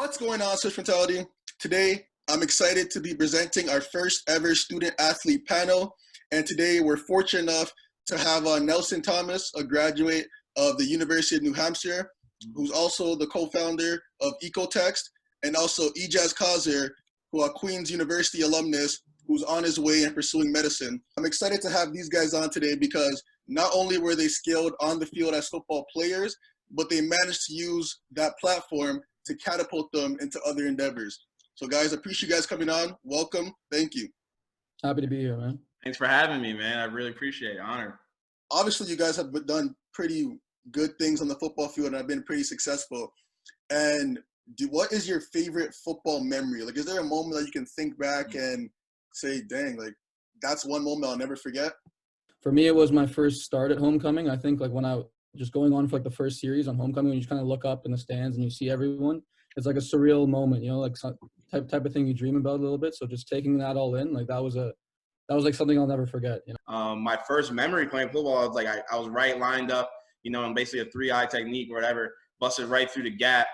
What's going on, Switch Mentality? Today, I'm excited to be presenting our first ever student athlete panel. And today, we're fortunate enough to have Nelson Thomas, a graduate of the University of New Hampshire, who's also the co-founder of Ecotext, and also Ejaz Causer, who are Queen's University alumnus, who's on his way and pursuing medicine. I'm excited to have these guys on today because not only were they skilled on the field as football players, but they managed to use that platform to catapult them into other endeavors. So guys, I appreciate you guys coming on. Welcome. Thank you. Happy to be here, man. Thanks for having me, man. I really appreciate it. Honored. Obviously, you guys have done pretty good things on the football field and have been pretty successful. And what is your favorite football memory? Like, is there a moment that you can think back and say, dang, like, that's one moment I'll never forget? For me, it was my first start at homecoming. I think, like, when I just going on for, like, the first series on homecoming, when you just kind of look up in the stands and you see everyone, it's like a surreal moment, you know, like some type of thing you dream about a little bit. So just taking that all in, like, that was like something I'll never forget, you know? My first memory playing football, I was like, I was right lined up, you know, and basically a 3-eye technique or whatever, busted right through the gap,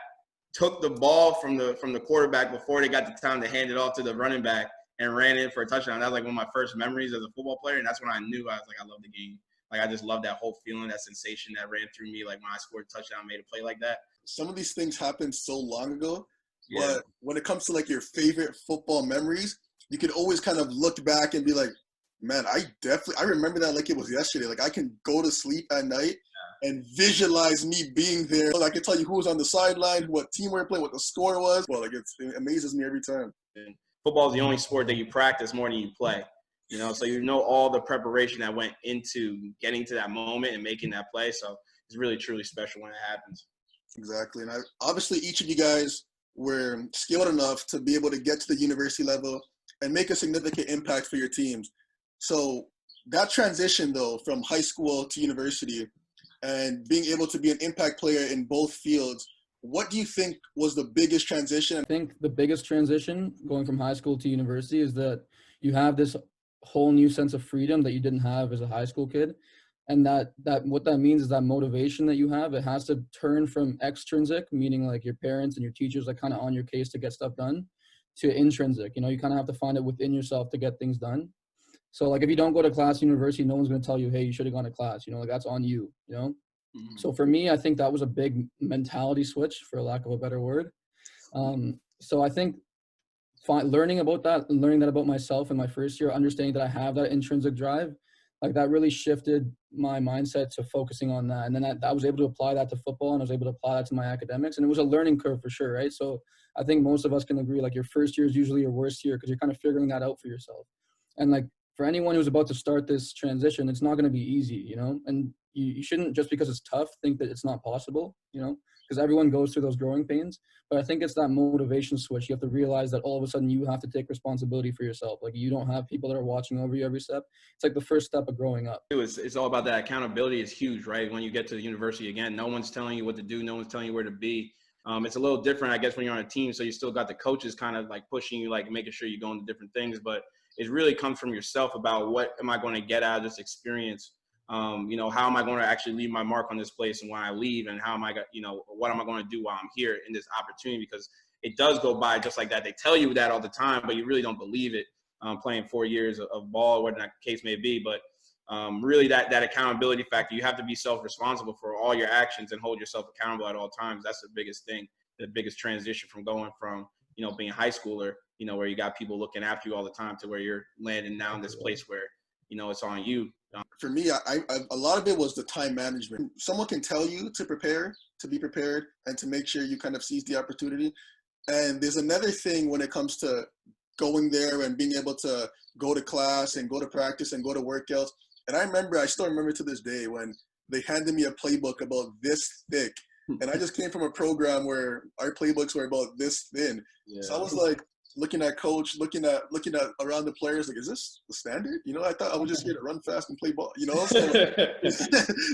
took the ball from the quarterback before they got the time to hand it off to the running back and ran in for a touchdown. That was like one of my first memories as a football player. And that's when I knew I was like, I love the game. Like, I just love that whole feeling, that sensation that ran through me. Like when I scored a touchdown, made a play like that. Some of these things happened so long ago, Yeah. but when it comes to like your favorite football memories, you can always kind of look back and be like, man, I remember that like it was yesterday. Like I can go to sleep at night and visualize me being there. I can tell you who was on the sideline, what team we were playing, what the score was. Well, like it amazes me every time. And football is the only sport that you practice more than you play. You know, so you know all the preparation that went into getting to that moment and making that play. So it's really, truly special when it happens. Exactly. And obviously each of you guys were skilled enough to be able to get to the university level and make a significant impact for your teams. So that transition, though, from high school to university and being able to be an impact player in both fields, what do you think was the biggest transition? I think the biggest transition going from high school to university is that you have this whole new sense of freedom that you didn't have as a high school kid. And that what that means is that motivation that you have, it has to turn from extrinsic, meaning like your parents and your teachers are kind of on your case to get stuff done, to intrinsic. You know, you kind of have to find it within yourself to get things done. So like if you don't go to class university, no one's going to tell you, hey, you should have gone to class, you know, like that's on you, you know? Mm-hmm. So for me, I think that was a big mentality switch, for lack of a better word. So I think learning that about myself in my first year, understanding that I have that intrinsic drive, like that really shifted my mindset to focusing on that. And then I was able to apply that to football and I was able to apply that to my academics. And it was a learning curve for sure, right? So I think most of us can agree, like your first year is usually your worst year because you're kind of figuring that out for yourself. And like for anyone who's about to start this transition, it's not going to be easy, you know? And you shouldn't, just because it's tough, think that it's not possible, you know? Because everyone goes through those growing pains. But I think it's that motivation switch. You have to realize that all of a sudden you have to take responsibility for yourself. Like you don't have people that are watching over you every step. It's like the first step of growing up. It's all about that accountability. Is huge, right? When you get to the university again, no one's telling you what to do. No one's telling you where to be. It's a little different, I guess, when you're on a team. So you still got the coaches kind of like pushing you, like making sure you go into different things. But it really comes from yourself about what am I going to get out of this experience? You know, how am I going to actually leave my mark on this place and when I leave, and how am I, you know, what am I going to do while I'm here in this opportunity? Because it does go by just like that. They tell you that all the time, but you really don't believe it. Playing 4 years of ball, whatever that case may be, but really that accountability factor, you have to be self-responsible for all your actions and hold yourself accountable at all times. That's the biggest thing, the biggest transition from going from, you know, being a high schooler, you know, where you got people looking after you all the time to where you're landing now in this place where, you know, it's on you. For me, I a lot of it was the time management. Someone can tell you to prepare, to be prepared, and to make sure you kind of seize the opportunity. And there's another thing when it comes to going there and being able to go to class and go to practice and go to workouts. And I still remember to this day when they handed me a playbook about this thick. And I just came from a program where our playbooks were about this thin. Yeah. So I was like, looking at coach, looking at around the players, like, is this the standard? You know, I thought I was just here to run fast and play ball, you know? So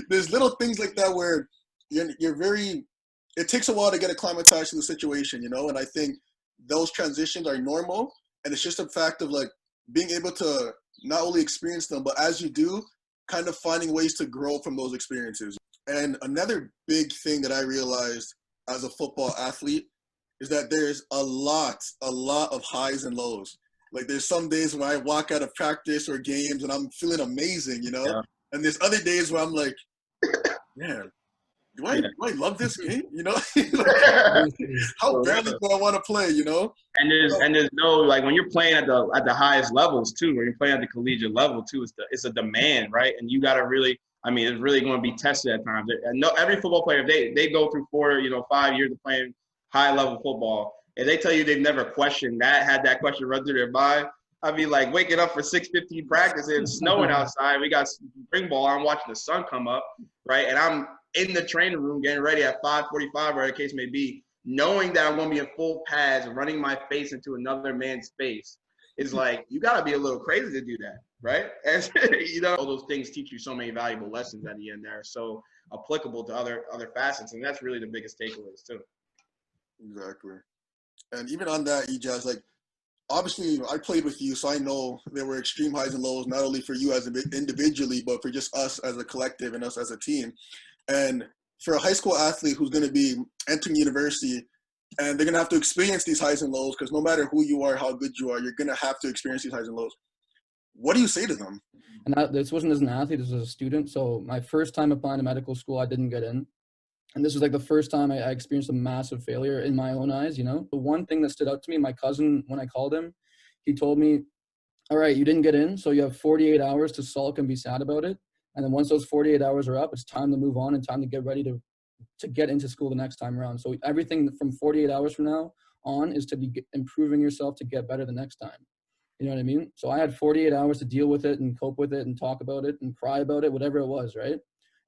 there's little things like that where it takes a while to get acclimatized to the situation, you know? And I think those transitions are normal. And it's just a fact of like being able to not only experience them, but as you do, kind of finding ways to grow from those experiences. And another big thing that I realized as a football athlete is that there's a lot of highs and lows. Like there's some days when I walk out of practice or games and I'm feeling amazing, you know? Yeah. And there's other days where I'm like, man, do I love this game? You know? How badly do I want to play, you know? And there's no, like, when you're playing at the highest levels too, when you're playing at the collegiate level too, it's a demand, right? And you got to really, I mean, it's really going to be tested at times. And no, every football player, they go through 5 years of playing high level football, and they tell you they've never questioned that, had that question run through their mind. I mean, like waking up for 6:15 practice and it's snowing outside. We got spring ball. I'm watching the sun come up, right? And I'm in the training room getting ready at 5:45, whatever the case may be, knowing that I'm going to be in full pads, running my face into another man's face. Is like, you got to be a little crazy to do that, right? And you know, all those things teach you so many valuable lessons at the end there, so applicable to other facets, and that's really the biggest takeaways too. Exactly. And even on that, Ejaz, like, obviously, I played with you, so I know there were extreme highs and lows, not only for you as individually, but for just us as a collective and us as a team. And for a high school athlete who's going to be entering university, and they're going to have to experience these highs and lows, because no matter who you are, how good you are, you're going to have to experience these highs and lows. What do you say to them? And this wasn't as an athlete, this was as a student. So my first time applying to medical school, I didn't get in. And this was like the first time I experienced a massive failure in my own eyes, you know? The one thing that stood out to me, my cousin, when I called him, he told me, all right, you didn't get in, so you have 48 hours to sulk and be sad about it. And then once those 48 hours are up, it's time to move on and time to get ready to get into school the next time around. So everything from 48 hours from now on is to be improving yourself to get better the next time. You know what I mean? So I had 48 hours to deal with it and cope with it and talk about it and cry about it, whatever it was, right?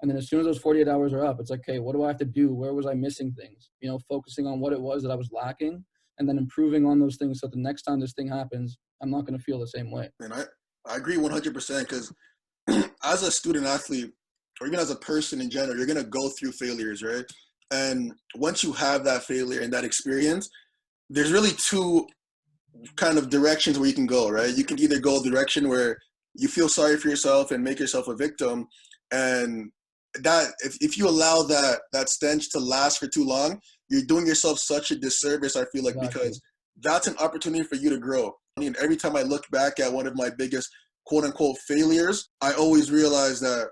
And then as soon as those 48 hours are up, it's like, okay, what do I have to do? Where was I missing things? You know, focusing on what it was that I was lacking and then improving on those things so the next time this thing happens, I'm not going to feel the same way. And I agree 100%, because as a student athlete, or even as a person in general, you're going to go through failures, right? And once you have that failure and that experience, there's really two kind of directions where you can go, right? You can either go the direction where you feel sorry for yourself and make yourself a victim, and that if you allow that stench to last for too long, you're doing yourself such a disservice, I feel like, Exactly. because that's an opportunity for you to grow. I mean, every time I look back at one of my biggest quote unquote failures, I always realize that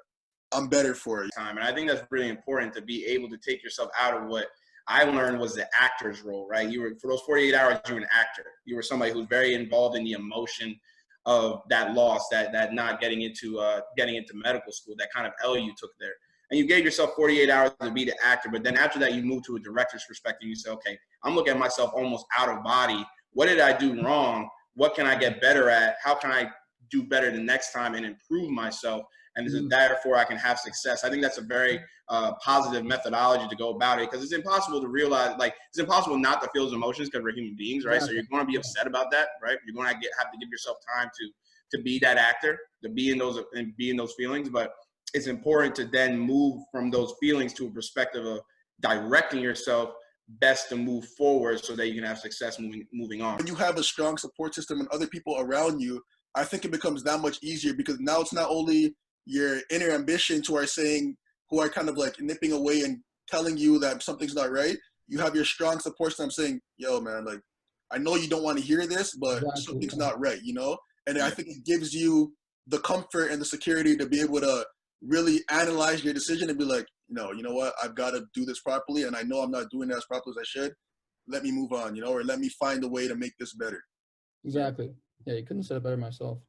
I'm better for it. And I think that's really important, to be able to take yourself out of what I learned was the actor's role, right? You were, for those 48 hours, you were an actor. You were somebody who's very involved in the emotion of that loss, that not getting into medical school, that kind of L you took there. And you gave yourself 48 hours to be the actor, but then after that, you move to a director's perspective. You say, okay, I'm looking at myself almost out of body. What did I do wrong? What can I get better at? How can I do better the next time and improve myself? And therefore I can have success. I think that's a very positive methodology to go about it, because it's impossible to realize, like, it's impossible not to feel those emotions because we're human beings, right? So you're going to be upset about that, right? You're going to have to give yourself time to be that actor, to be in those feelings. But it's important to then move from those feelings to a perspective of directing yourself best to move forward so that you can have success moving on. When you have a strong support system and other people around you, I think it becomes that much easier, because now it's not only your inner ambitions who are kind of like nipping away and telling you that something's not right. You have your strong support system saying, yo, man, like, I know you don't want to hear this, but something's not right, you know? And I think it gives you the comfort and the security to be able to really analyze your decision and be like, no, you know what? I've got to do this properly, and I know I'm not doing it as properly as I should. Let me move on, you know, or let me find a way to make this better. Exactly. Yeah, you couldn't say it better myself.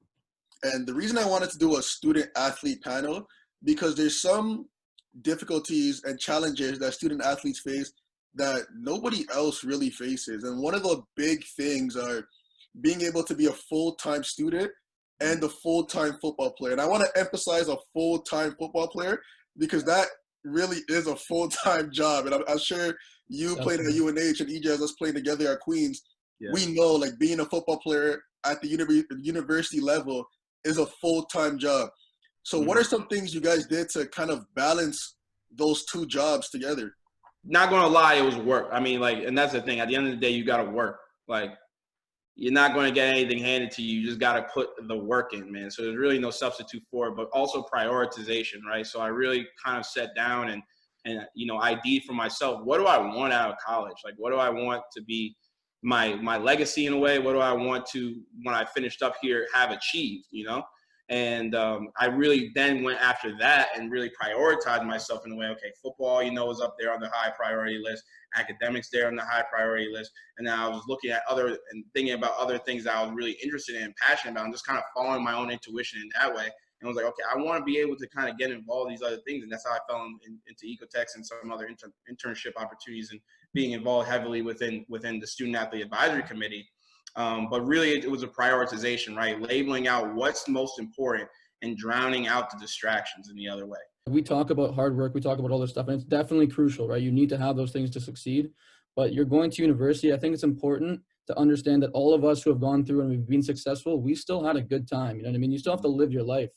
And the reason I wanted to do a student-athlete panel, because there's some difficulties and challenges that student-athletes face that nobody else really faces. And one of the big things are being able to be a full-time student and a full-time football player. And I want to emphasize a full-time football player, because that really is a full-time job. And I'm sure you played at UNH and Ejaz, us playing together at Queens. Yeah. We know, like, being a football player at the university level is a full-time job. So what are some things you guys did to kind of balance those two jobs together? Not going to lie, it was work. I mean, like, and that's the thing. At the end of the day, you got to work. Like, you're not going to get anything handed to you. You just got to put the work in, man. So there's really no substitute for it, but also prioritization, right? So I really kind of sat down and and ID for myself. What do I want out of college? Like, what do I want to be my legacy in a way? What do I want to, when I finished up here, have achieved, And I really then went after that and really prioritized myself in a way. Okay, football, was up there on the high priority list. Academics there on the high priority list. And then I was looking at other and thinking about other things that I was really interested in and passionate about, and just kind of following my own intuition in that way. And I was like, okay, I want to be able to kind of get involved in these other things. And that's how I fell into Ecotech and some other internship opportunities and being involved heavily within the Student Athlete Advisory Committee. But really, it was a prioritization, right? Labeling out what's most important and drowning out the distractions in the other way. We talk about hard work, we talk about all this stuff, and it's definitely crucial, right? You need to have those things to succeed. But you're going to university, I think it's important to understand that all of us who have gone through and we've been successful, we still had a good time. You know what I mean? You still have to live your life.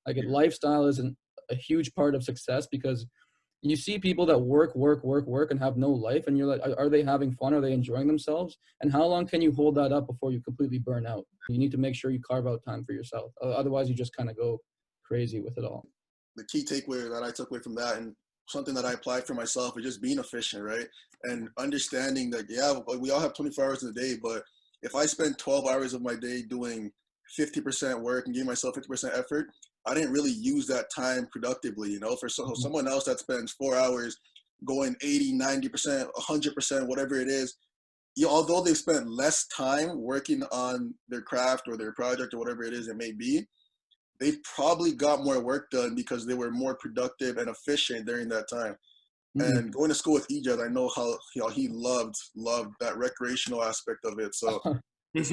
Like, lifestyle is a huge part of success, because you see people that work and have no life, and you're like, are they having fun? Are they enjoying themselves? And how long can you hold that up before you completely burn out? You need to make sure you carve out time for yourself. Otherwise, you just kind of go crazy with it all. The key takeaway that I took away from that, and something that I applied for myself, is just being efficient, right? And understanding that, yeah, we all have 24 hours in a day, but if I spend 12 hours of my day doing 50% work and giving myself 50% effort, I didn't really use that time productively, for someone else that spends 4 hours going 80, 90%, 100%, whatever it is, although they spent less time working on their craft or their project or whatever it is it may be, they've probably got more work done because they were more productive and efficient during that time. Mm-hmm. And going to school with Ejaz, I know how he loved that recreational aspect of it. So it's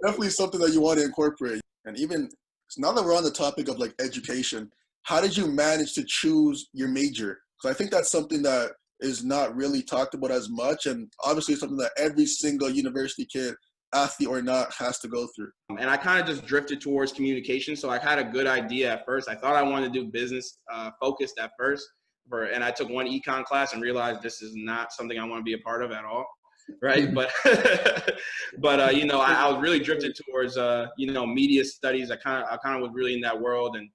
definitely something that you want to incorporate. And even now that we're on the topic of like education, how did you manage to choose your major? Because I think that's something that is not really talked about as much, and obviously it's something that every single university kid, athlete or not, has to go through. And I kind of just drifted towards communication. So I had a good idea at first. I thought I wanted to do business focused at first, and I took one econ class and realized this is not something I want to be a part of at all. Right. But, I was really drifted towards, media studies. I kind of was really in that world and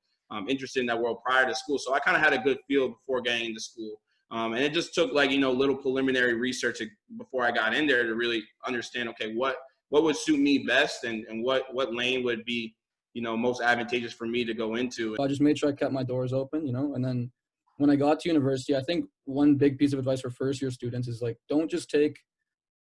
interested in that world prior to school. So I kind of had a good feel before getting into school. And it just took little preliminary research before I got in there to really understand, okay, what would suit me best and what lane would be, most advantageous for me to go into. I just made sure I kept my doors open, and then when I got to university, I think one big piece of advice for first year students is like, don't just take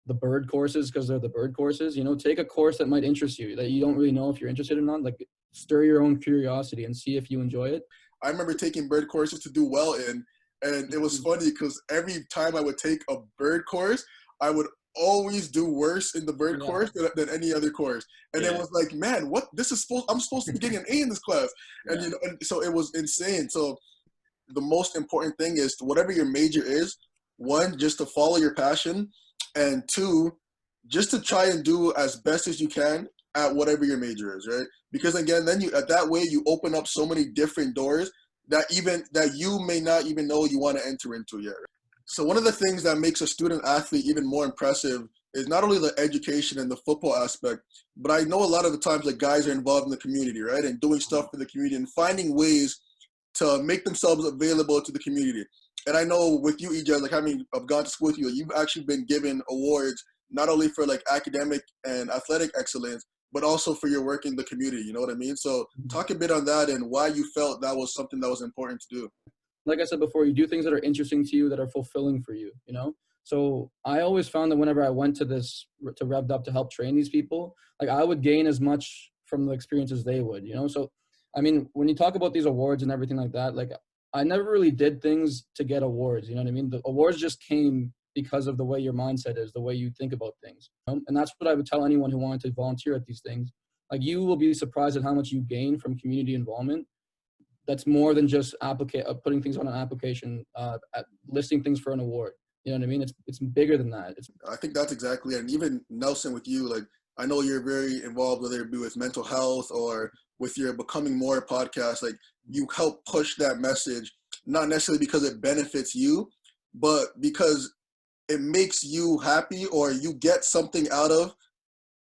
the bird courses because they're the bird courses. Take a course that might interest you, that you don't really know if you're interested or not. Like, stir your own curiosity and see if you enjoy it. I remember taking bird courses to do well in, and it was funny because every time I would take a bird course, I would always do worse in the bird course than any other course. And it was like, man, I'm supposed to be getting an A in this class. And and so it was insane. So the most important thing is, whatever your major is, one, just to follow your passion, and two, just to try and do as best as you can at whatever your major is, right? Because again, then that way you open up so many different doors that you may not even know you want to enter into yet. So one of the things that makes a student athlete even more impressive is not only the education and the football aspect, but I know a lot of the times that guys are involved in the community, right? And doing stuff for the community and finding ways to make themselves available to the community. And I know with you, Ejaz, I've gone to school with you, you've actually been given awards not only for like academic and athletic excellence, but also for your work in the community. You know what I mean? So talk a bit on that and why you felt that was something that was important to do. Like I said before, you do things that are interesting to you, that are fulfilling for you, So I always found that whenever I went to Rev'd Up to help train these people, like, I would gain as much from the experience as they would, So, I mean, when you talk about these awards and everything like that, like, I never really did things to get awards, you know what I mean? The awards just came because of the way your mindset is, the way you think about things. And that's what I would tell anyone who wanted to volunteer at these things. Like, you will be surprised at how much you gain from community involvement. That's more than just putting things on an application, listing things for an award. You know what I mean? It's bigger than that. I think that's exactly it. And even Nelson, with you, like, I know you're very involved, whether it be with mental health or with your Becoming More podcast. Like, you help push that message, not necessarily because it benefits you, but because it makes you happy, or you get something out of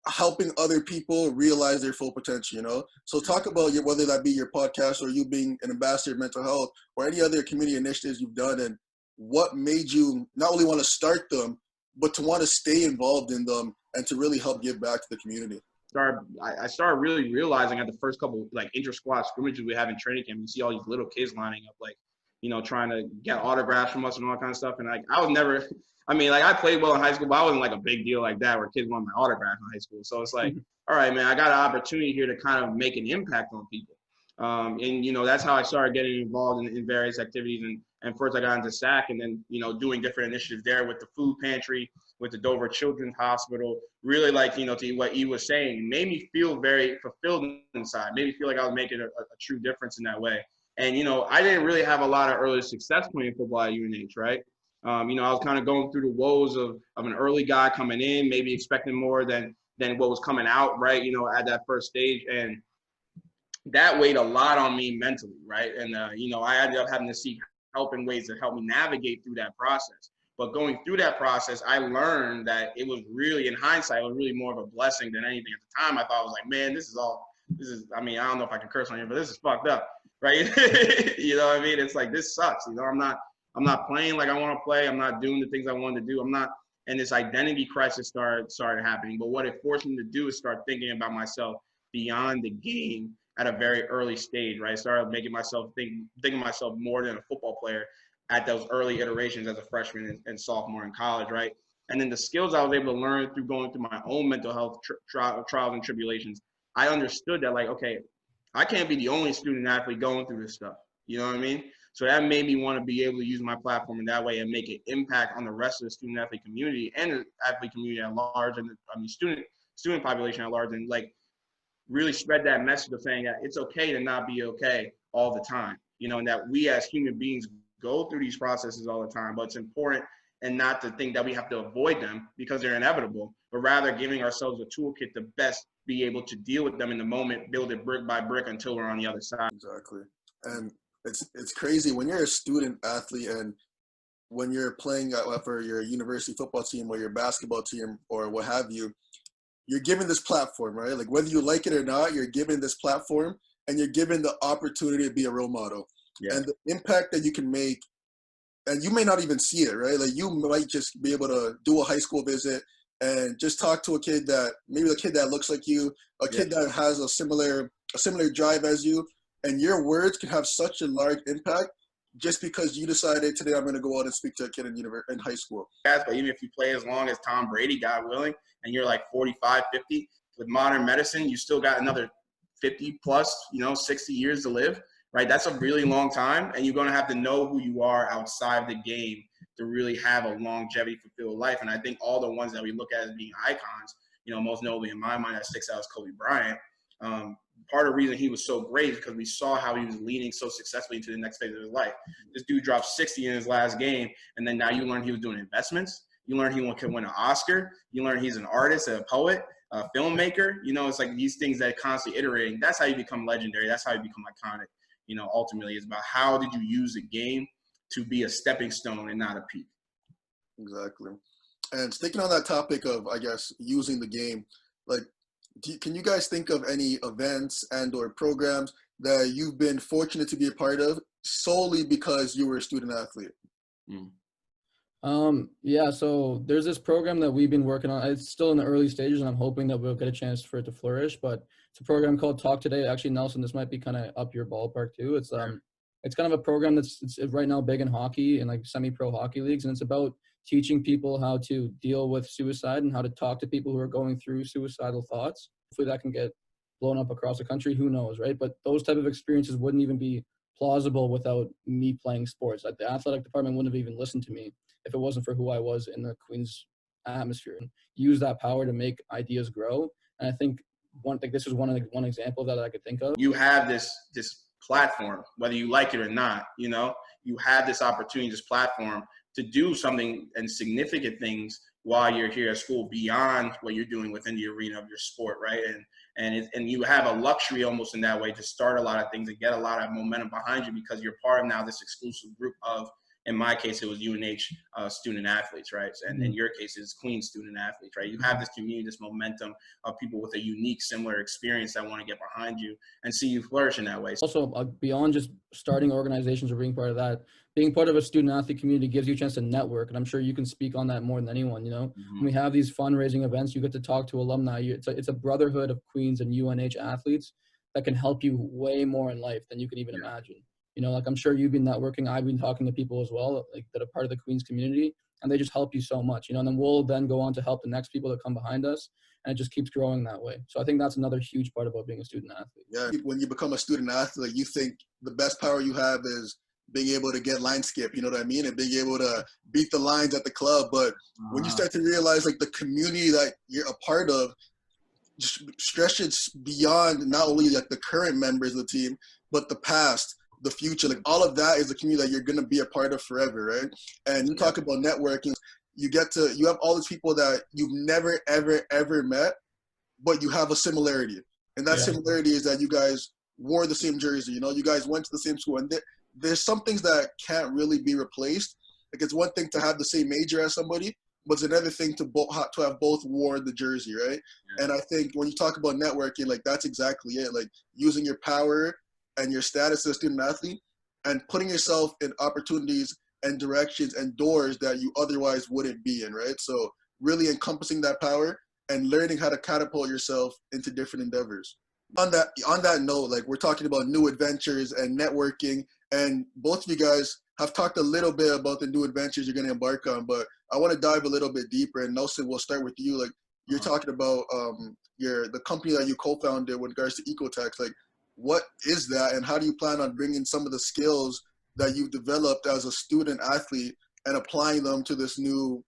helping other people realize their full potential, you know? So talk about whether that be your podcast or you being an ambassador of mental health or any other community initiatives you've done, and what made you not only want to start them, but to want to stay involved in them and to really help give back to the community. I started really realizing at the first couple like inter-squad scrimmages we have in training camp, you see all these little kids lining up, like, you know, trying to get autographs from us and all that kind of stuff. And like, I was never, I mean, like I played well in high school, but I wasn't like a big deal like that where kids want my autograph in high school. So it's like, all right, man, I got an opportunity here to kind of make an impact on people. And, you know, that's how I started getting involved in various activities. And first I got into SAC, and then, you know, doing different initiatives there with the food pantry, with the Dover Children's Hospital, really like, you know, to what he was saying, made me feel very fulfilled inside, made me feel like I was making a true difference in that way. And, you know, I didn't really have a lot of early success playing football at UNH, right? You know, I was kind of going through the woes of an early guy coming in, maybe expecting more than what was coming out, right? You know, at that first stage. And that weighed a lot on me mentally, right? And, you know, I ended up having to seek help in ways that help me navigate through that process. But going through that process, I learned that it was really, in hindsight, it was really more of a blessing than anything. At the time, I thought I was like, man, I mean, I don't know if I can curse on here, but this is fucked up, right? You know what I mean? It's like, this sucks. You know, I'm not playing like I want to play. I'm not doing the things I wanted to do. And this identity crisis started happening. But what it forced me to do is start thinking about myself beyond the game at a very early stage, right? I started making myself thinking myself more than a football player at those early iterations as a freshman and sophomore in college, right? And then the skills I was able to learn through going through my own mental health trials and tribulations, I understood that, like, okay, I can't be the only student athlete going through this stuff. You know what I mean? So that made me want to be able to use my platform in that way and make an impact on the rest of the student athlete community and the athlete community at large, and student population at large, and like really spread that message of saying that it's okay to not be okay all the time, you know, and that we as human beings go through these processes all the time, but it's important and not to think that we have to avoid them because they're inevitable, but rather giving ourselves a toolkit to best be able to deal with them in the moment, build it brick by brick until we're on the other side. Exactly. And it's crazy when you're a student athlete and when you're playing for your university football team or your basketball team or what have you, you're given this platform, right? Like whether you like it or not, you're given this platform and you're given the opportunity to be a role model. Yeah. And the impact that you can make, and you may not even see it, right? Like you might just be able to do a high school visit and just talk to a kid that maybe a kid that looks like you, a kid that has a similar drive as you, and your words can have such a large impact just because you decided today I'm going to go out and speak to a kid in high school. But even if you play as long as Tom Brady, God willing, and you're like 45, 50, with modern medicine, you still got another 50 plus, 60 years to live, right? That's a really long time, and you're going to have to know who you are outside the game to really have a longevity, fulfilled life. And I think all the ones that we look at as being icons, most notably in my mind that sticks out is Kobe Bryant. Part of the reason he was so great is because we saw how he was leading so successfully into the next phase of his life. This dude dropped 60 in his last game, and then now you learn he was doing investments. You learn he can win an Oscar. You learn he's an artist, a poet, a filmmaker. It's like these things that are constantly iterating. That's how you become legendary. That's how you become iconic. Ultimately, it's about how did you use the game to be a stepping stone and not a peak. Exactly. And sticking on that topic of, I guess, using the game, like, can you guys think of any events and or programs that you've been fortunate to be a part of solely because you were a student athlete? Yeah, so there's this program that we've been working on. It's still in the early stages, and I'm hoping that we'll get a chance for it to flourish. But it's a program called Talk Today. Actually, Nelson, this might be kind of up your ballpark too. It's kind of a program it's right now big in hockey and like semi-pro hockey leagues, and it's about teaching people how to deal with suicide and how to talk to people who are going through suicidal thoughts. Hopefully that can get blown up across the country. Who knows, right? But those type of experiences wouldn't even be plausible without me playing sports. Like the athletic department wouldn't have even listened to me if it wasn't for who I was in the Queens atmosphere, and use that power to make ideas grow. And I think this is one example that I could think of. You have this platform, whether you like it or not, you have this opportunity, this platform to do something and significant things while you're here at school beyond what you're doing within the arena of your sport, right? And you have a luxury almost in that way to start a lot of things and get a lot of momentum behind you because you're part of now this exclusive group of, in my case, it was UNH student athletes, right? And in your case, it's Queens student athletes, right? You have this community, this momentum of people with a unique, similar experience that want to get behind you and see you flourish in that way. Also, beyond just starting organizations or being part of that, being part of a student athlete community gives you a chance to network. And I'm sure you can speak on that more than anyone. You know, when we have these fundraising events, you get to talk to alumni. It's a brotherhood of Queens and UNH athletes that can help you way more in life than you can even imagine. You know, like I'm sure you've been networking. I've been talking to people as well, like that are part of the Queens community, and they just help you so much. You know, and then we'll then go on to help the next people that come behind us, and it just keeps growing that way. So I think that's another huge part about being a student athlete. Yeah, when you become a student athlete, you think the best power you have is being able to get line skip, you know what I mean? And being able to beat the lines at the club. But when you start to realize like the community that you're a part of just stretches beyond not only like the current members of the team, but the past, the future, like all of that is the community that you're going to be a part of forever, right? And you talk about networking, you have all these people that you've never, ever met, but you have a similarity. And that similarity is that you guys wore the same jersey, you know, you guys went to the same school. And there's some things that can't really be replaced. Like it's one thing to have the same major as somebody, but it's another thing to have both wore the jersey, right? And I think when you talk about networking, like that's exactly it. Like using your power and your status as a student athlete and putting yourself in opportunities and directions and doors that you otherwise wouldn't be in, right? So really encompassing that power and learning how to catapult yourself into different endeavors. On that note, like we're talking about new adventures and networking, and both of you guys have talked a little bit about the new adventures you're going to embark on, but I want to dive a little bit deeper. And Nelson, we'll start with you. Like you're talking about the company that you co-founded with regards to Ecotech. Like what is that, and how do you plan on bringing some of the skills that you've developed as a student athlete and applying them to this new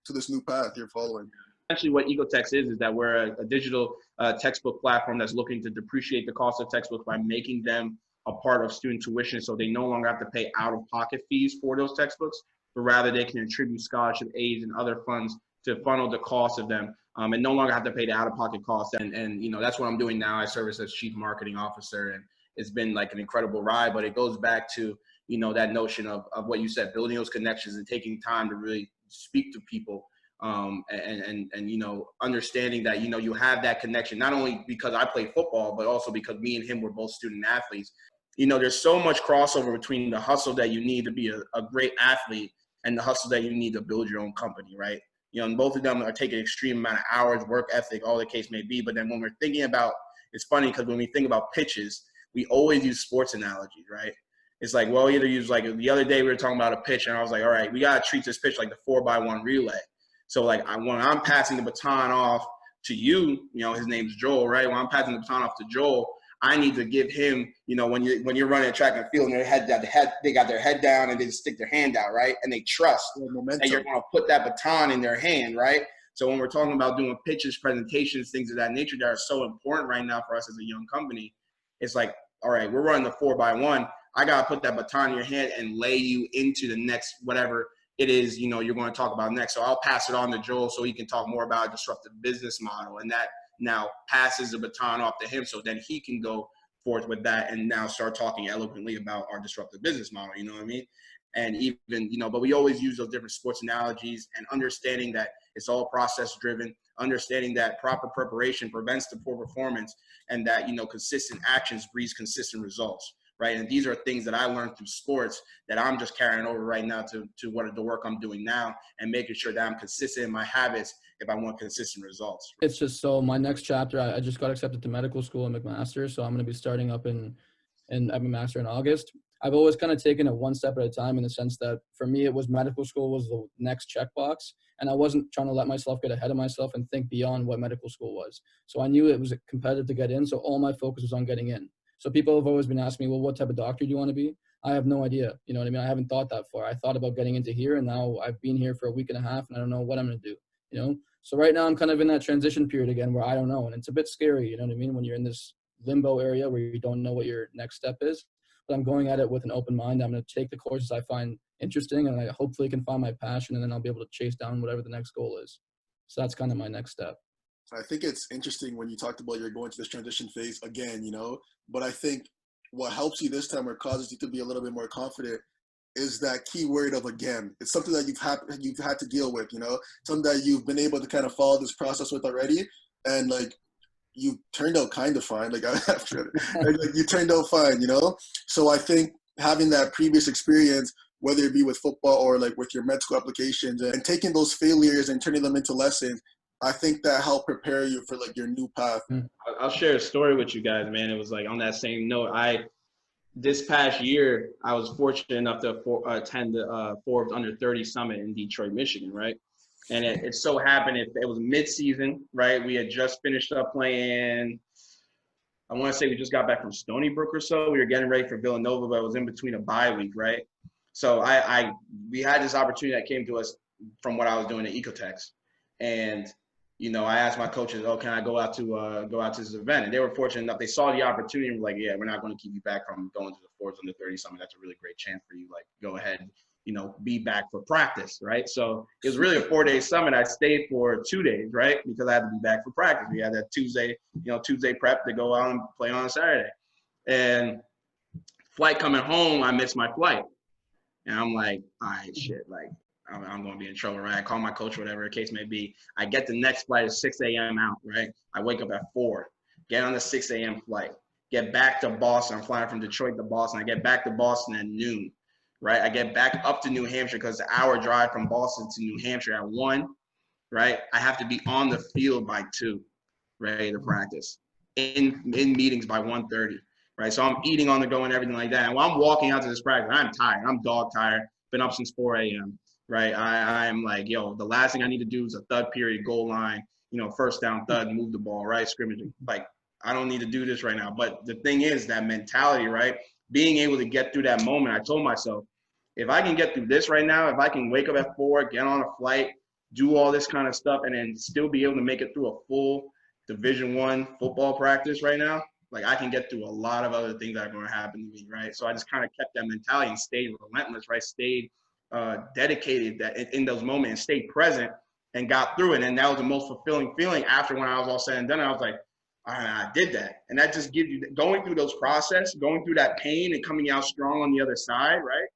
path you're following? Essentially what Ecotech is that we're a digital textbook platform that's looking to depreciate the cost of textbooks by making them a part of student tuition, so they no longer have to pay out-of-pocket fees for those textbooks, but rather they can attribute scholarship aids and other funds to funnel the cost of them, and no longer have to pay the out-of-pocket costs. And you know, that's what I'm doing now. I serve as chief marketing officer, and it's been like an incredible ride, but it goes back to, you know, that notion of what you said, building those connections and taking time to really speak to people. And you know, understanding that, you know, you have that connection, not only because I play football, but also because me and him were both student athletes. You know, there's so much crossover between the hustle that you need to be a great athlete and the hustle that you need to build your own company, right? You know, and both of them are taking extreme amount of hours, work ethic, all the case may be. But then when we're thinking about, it's funny because when we think about pitches, we always use sports analogies, right? It's like, well, either use like the other day we were talking about a pitch and I was like, all right, we got to treat this pitch like the 4x1 relay. So like when I'm passing the baton off to you, you know, his name's Joel, right? When I'm passing the baton off to Joel, I need to give him, you know, when you're running a track and field and they got their head down and they just stick their hand out, right? And they trust that you're going to put that baton in their hand, right? So when we're talking about doing pitches, presentations, things of that nature that are so important right now for us as a young company, it's like, all right, we're running the 4x1. I got to put that baton in your hand and lay you into the next whatever it is, you know, you're going to talk about next. So I'll pass it on to Joel so he can talk more about a disruptive business model, and that now passes the baton off to him so then he can go forth with that and now start talking eloquently about our disruptive business model, you know what I mean? And even, you know, but we always use those different sports analogies and understanding that it's all process driven, understanding that proper preparation prevents the poor performance, and that, you know, consistent actions breeds consistent results. Right. And these are things that I learned through sports that I'm just carrying over right now to what the work I'm doing now, and making sure that I'm consistent in my habits if I want consistent results. It's just so my next chapter, I just got accepted to medical school in McMaster. So I'm going to be starting up in McMaster in August. I've always kind of taken it one step at a time, in the sense that for me, it was medical school was the next checkbox. And I wasn't trying to let myself get ahead of myself and think beyond what medical school was. So I knew it was competitive to get in. So all my focus was on getting in. So people have always been asking me, well, what type of doctor do you want to be? I have no idea. You know what I mean? I haven't thought that far. I thought about getting into here, and now I've been here for a week and a half and I don't know what I'm going to do, you know? So right now I'm kind of in that transition period again where I don't know. And it's a bit scary, you know what I mean? When you're in this limbo area where you don't know what your next step is, but I'm going at it with an open mind. I'm going to take the courses I find interesting, and I hopefully can find my passion, and then I'll be able to chase down whatever the next goal is. So that's kind of my next step. I think it's interesting when you talked about you're going to this transition phase again, you know, but I think what helps you this time or causes you to be a little bit more confident is that key word of again. It's something that you've had to deal with, you know, something that you've been able to kind of follow this process with already, and like you turned out kind of fine. Like after, like you turned out fine, you know. So I think having that previous experience, whether it be with football or like with your med school applications, and taking those failures and turning them into lessons, I think that helped prepare you for like your new path. I'll share a story with you guys, man. It was like on that same note. This past year, I was fortunate enough to attend the Forbes Under 30 Summit in Detroit, Michigan, right? And it so happened it was mid-season, right? We had just finished up playing. I want to say we just got back from Stony Brook or so. We were getting ready for Villanova, but it was in between a bye week, right? So we had this opportunity that came to us from what I was doing at Ecotex, and you know, I asked my coaches, "Oh, can I go out to this event?" And they were fortunate enough; they saw the opportunity and were like, "Yeah, we're not going to keep you back from going to the Forbes Under 30 Summit. That's a really great chance for you. Like, go ahead, you know, be back for practice, right?" So it was really a 4-day summit. I stayed for 2 days, right, because I had to be back for practice. We had that Tuesday prep to go out and play on a Saturday, and flight coming home, I missed my flight, and I'm like, "All right, shit, like." I'm going to be in trouble, right? I call my coach, whatever the case may be. I get the next flight at 6 a.m. out, right? I wake up at 4, get on the 6 a.m. flight, get back to Boston. I'm flying from Detroit to Boston. I get back to Boston at noon, right? I get back up to New Hampshire because the hour drive from Boston to New Hampshire at 1, right? I have to be on the field by 2, ready to practice, in meetings by 1:30, right? So I'm eating on the go and everything like that. And while I'm walking out to this practice, I'm tired. I'm dog tired. Been up since 4 a.m., right? I'm like, yo, the last thing I need to do is a third period goal line, you know, first down thud, move the ball, right? Scrimmaging. Like, I don't need to do this right now. But the thing is that mentality, right? Being able to get through that moment, I told myself, if I can get through this right now, if I can wake up at 4, get on a flight, do all this kind of stuff, and then still be able to make it through a full Division I football practice right now, like I can get through a lot of other things that are going to happen to me, right? So I just kind of kept that mentality and stayed relentless, right? Stayed dedicated that in those moments and stayed present and got through it. And that was the most fulfilling feeling after when I was all said and done. I was like, I did that. And that just gives you, going through those process, going through that pain and coming out strong on the other side, right?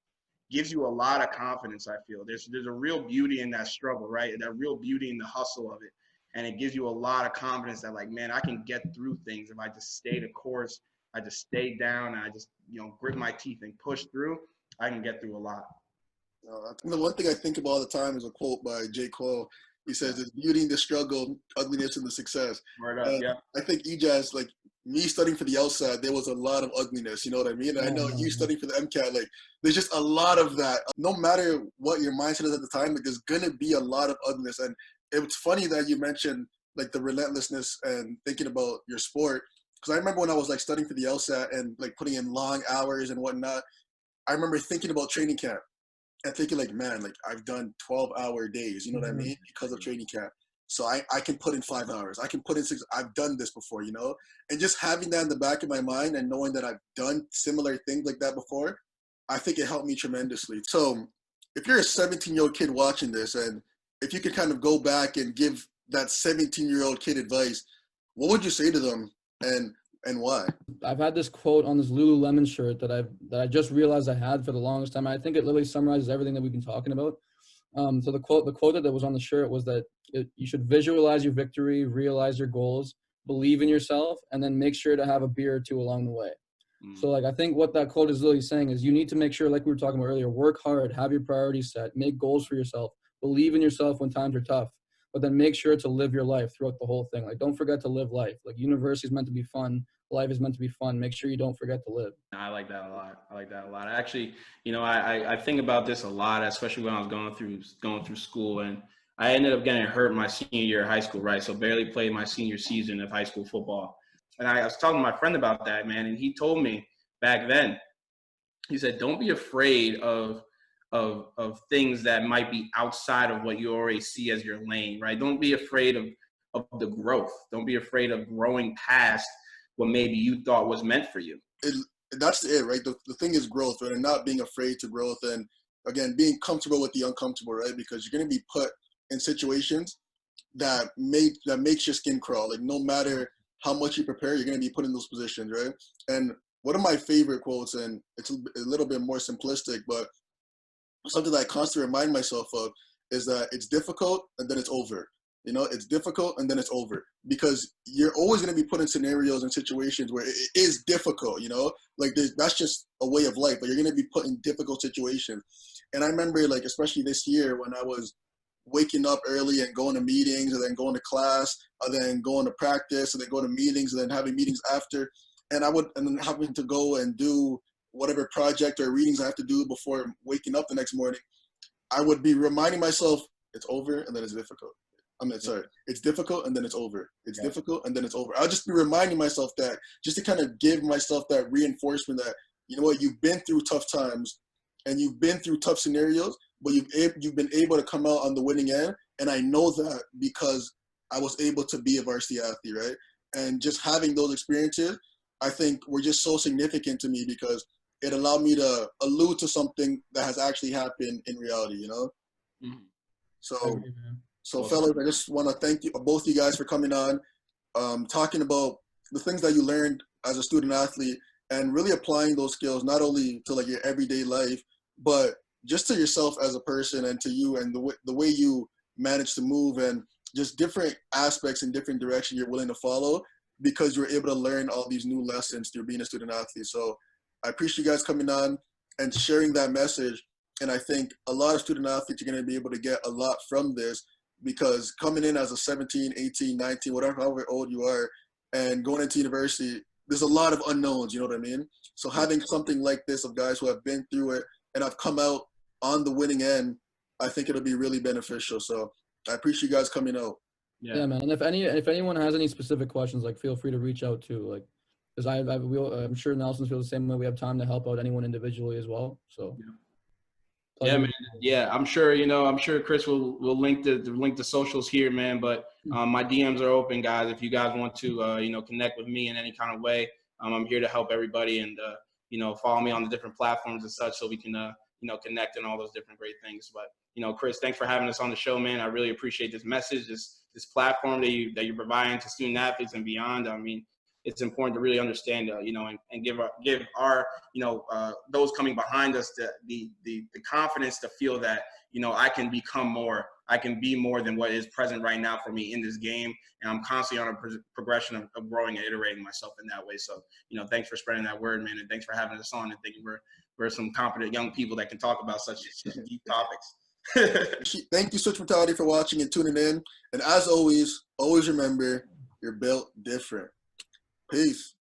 Gives you a lot of confidence, I feel. There's a real beauty in that struggle, right? That real beauty in the hustle of it. And it gives you a lot of confidence that, like, man, I can get through things if I just stay the course, I just stay down, and I just, you know, grit my teeth and push through, I can get through a lot. The one thing I think about all the time is a quote by J. Cole. He says, "It's beauty in the struggle, ugliness in the success." Word up, yeah. I think Ejaz, like me studying for the LSAT, there was a lot of ugliness. You know what I mean? And I know you studying for the MCAT, like there's just a lot of that. No matter what your mindset is at the time, like there's gonna be a lot of ugliness. And it's funny that you mentioned like the relentlessness and thinking about your sport. Because I remember when I was like studying for the LSAT and like putting in long hours and whatnot, I remember thinking about training camp. And thinking like, man, like I've done 12-hour days, you know what I mean? Because of training camp. So I can put in 5 hours. I can put in 6. I've done this before, you know? And just having that in the back of my mind and knowing that I've done similar things like that before, I think it helped me tremendously. So if you're a 17-year-old kid watching this, and if you could kind of go back and give that 17-year-old kid advice, what would you say to them and why? I've had this quote on this Lululemon shirt that I just realized I had for the longest time. I think it literally summarizes everything that we've been talking about. So the quote that was on the shirt was that you should visualize your victory, realize your goals, believe in yourself, and then make sure to have a beer or two along the way. So like I think what that quote is literally saying is you need to make sure, like we were talking about earlier, work hard, have your priorities set, make goals for yourself, believe in yourself when times are tough, but then make sure to live your life throughout the whole thing. Like don't forget to live life. Like university is meant to be fun. Life is meant to be fun. Make sure you don't forget to live. I like that a lot. Actually, you know, I think about this a lot, especially when I was going through school, and I ended up getting hurt my senior year of high school, right? So barely played my senior season of high school football. And I was talking to my friend about that, man, and he told me back then, he said, don't be afraid of things that might be outside of what you already see as your lane, right? Don't be afraid of the growth. Don't be afraid of growing past what maybe you thought was meant for you. That's it, right? The thing is growth, right? And not being afraid to growth. And again, being comfortable with the uncomfortable, right? Because you're going to be put in situations that makes your skin crawl. Like no matter how much you prepare, you're going to be put in those positions, right? And one of my favorite quotes, and it's a little bit more simplistic, but something that I constantly remind myself of is that it's difficult and then it's over. You know, it's difficult and then it's over, because you're always going to be put in scenarios and situations where it is difficult, you know, like that's just a way of life, but you're going to be put in difficult situations. And I remember, like, especially this year when I was waking up early and going to meetings and then going to class and then going to practice and then going to meetings and then having meetings after. And then having to go and do whatever project or readings I have to do before waking up the next morning. I would be reminding myself, it's over and then it's difficult. It's difficult and then it's over. It's difficult and then it's over. I'll just be reminding myself that, just to kind of give myself that reinforcement that, you know what, you've been through tough times and you've been through tough scenarios, but you've been able to come out on the winning end. And I know that because I was able to be a varsity athlete, right? And just having those experiences, I think, were just so significant to me because it allowed me to allude to something that has actually happened in reality, you know? Mm-hmm. So fellas, I just want to thank you, both you guys, for coming on, talking about the things that you learned as a student athlete and really applying those skills, not only to like your everyday life, but just to yourself as a person and to you and the way you manage to move and just different aspects and different direction you're willing to follow because you're able to learn all these new lessons through being a student athlete. So I appreciate you guys coming on and sharing that message. And I think a lot of student athletes are going to be able to get a lot from this, because coming in as a 17, 18, 19, whatever, however old you are, and going into university, there's a lot of unknowns, you know what I mean? So having something like this of guys who have been through it and have come out on the winning end, I think it'll be really beneficial. So I appreciate you guys coming out. Yeah, man. And if anyone has any specific questions, like, feel free to reach out too. Like, because I'm sure Nelson feels the same way. We have time to help out anyone individually as well. So. Yeah, man. Yeah, I'm sure Chris will link the socials here, man. But my DMs are open, guys. If you guys want to connect with me in any kind of way, I'm here to help everybody, and follow me on the different platforms and such, so we can connect and all those different great things. But Chris, thanks for having us on the show, man. I really appreciate this message, this platform that you're providing to student athletes and beyond. I mean, it's important to really understand, and give our those coming behind us the confidence to feel that, I can become more, I can be more than what is present right now for me in this game. And I'm constantly on a progression of growing and iterating myself in that way. So, thanks for spreading that word, man. And thanks for having us on, and thinking we're some competent young people that can talk about such deep topics. Thank you, Switch Mentality, for watching and tuning in. And as always remember, you're built different. Peace.